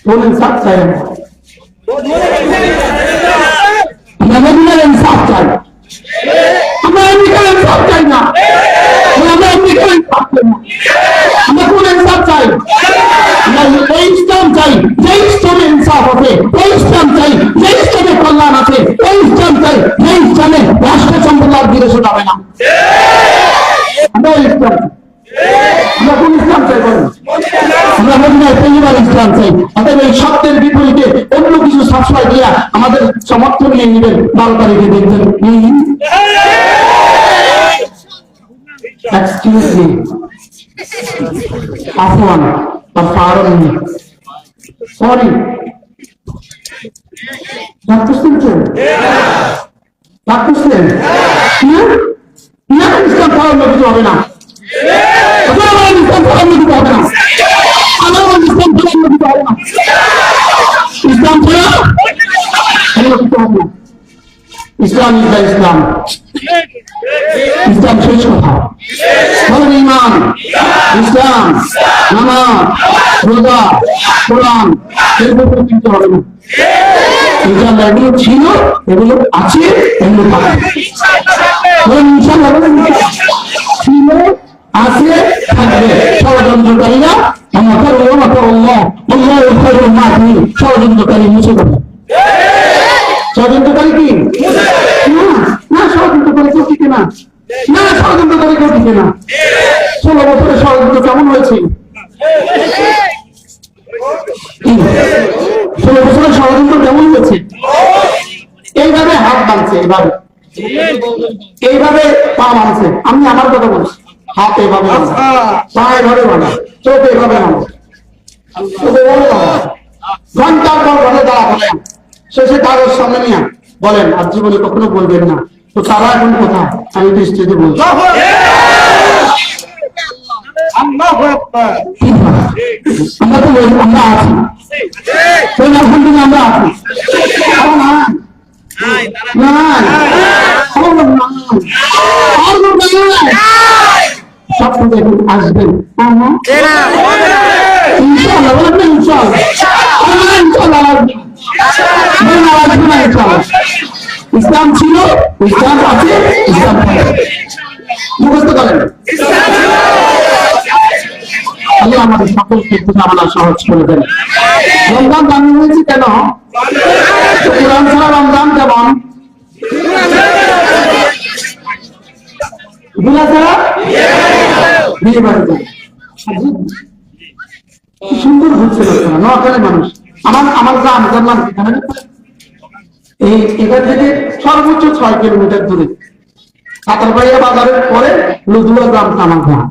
কোন ইনসাফ চাই? আমরা মদিনার ইনসাফ চাই, আমরা আমেরিকার ইনসাফ চাই না, আমরা আমেরিকার ইনসাফ চাই না। আমরা কোন ইনসাফ চাই? আমরা এই ইসলাম চাই যে ইসলামে ইনসাফ আছে, এই ইসলাম চাই যে ইসলামে কল্যাণ আছে, এই ইসলাম চাই যে ইসলামে রাষ্ট্র সম্পদ বিদেশে যাবে না। আমরা ইসলাম, আমরা কোন ইসলাম চাই বলেন? আমরা মদিনার পরিবার ইসলাম চাই। অতএব এই সত্যের বিপরীতে অন্য কিছু সাশ্রয় দিয়া আমাদের সমর্থন নিয়ে নেবেন। 12 তারিখে দেখবেন এক্সকিউজ মি, আফওয়ান বা পারন মি, সরি, রাগ করছেন তো? রাগ করছেন? ইসলাম পালন কিছু হবে না, ইসলাম পালন কিছু হবে না, আমার ইসলাম পালন কিছু হবে না, ইসলাম ছাড়া কিছু হবে না। ইসলাম ইজ দ্য ইসলাম, ইসলাম শেষ কথা। বলেন ঈমান, ইসলাম, নামাজ, রোজা, কোরআন, এগুলো কিন্তু হবে না। ইনশাআল্লাহ এগুলো ছিল, এগুলো আছে, এগুলো থাকবে। বলেন ইনশাআল্লাহ, ছিল, আছে, থাকবে। ষড়যন্ত্রকারীরা ষড়যন্ত্রকারী মুছে দেবে। ষড়যন্ত্রকারী কি না, ষড়যন্ত্রকারী কেউ টিকে না, না ষড়যন্ত্রকারী কেউ টিকে না। 16 বছরের ষড়যন্ত্র কেমন হয়েছে? 16 বছরের ষড়যন্ত্র কেমন হয়েছে? এইভাবে হাত বাঁধছে, এইভাবে এইভাবে পা বাঁধছে। আমি আমার কথা বলছি, হাত এভাবে পা এভাবে বাঁধা, চোখ এভাবে বাঁধা, ঘন্টার পর ঘরে দাঁড়া বলেন, শেষে কাগজ সামনে নিয়ে বলেন আর জীবনে কখনো বলবেন না। তো তারা এখন কোথায়? আমি তো স্টেজে বলছি। আমরা তো আমরা আছি, আলহামদুলিল্লাহ আমরা আছি। সব দেখুন আসবেন ইনশাআল্লাহ, বলেন ইনশাআল্লাহ, ইসলাম ছিল, ইসলাম আছে, ইসলাম মুখস্থ করেন। আল্লাহ আমাদের সকল ক্ষেত্রে আমরা সহজ করে দেন। রমজান জানিয়ে হয়েছে কেন? কোরআন ছাড়া রমজান কেমন? গুলা ছাড়া বিয়ে বাড়ি যায়। সুন্দর ঘুরছে লোকেরা, নোয়াখালী মানুষ। আমার গ্রাম, জানলাম এই এখান থেকে সর্বোচ্চ 6 কিলোমিটার দূরে কাতারবাড়িয়া বাজারের পরে লুধুয়া গ্রাম আমার গ্রাম।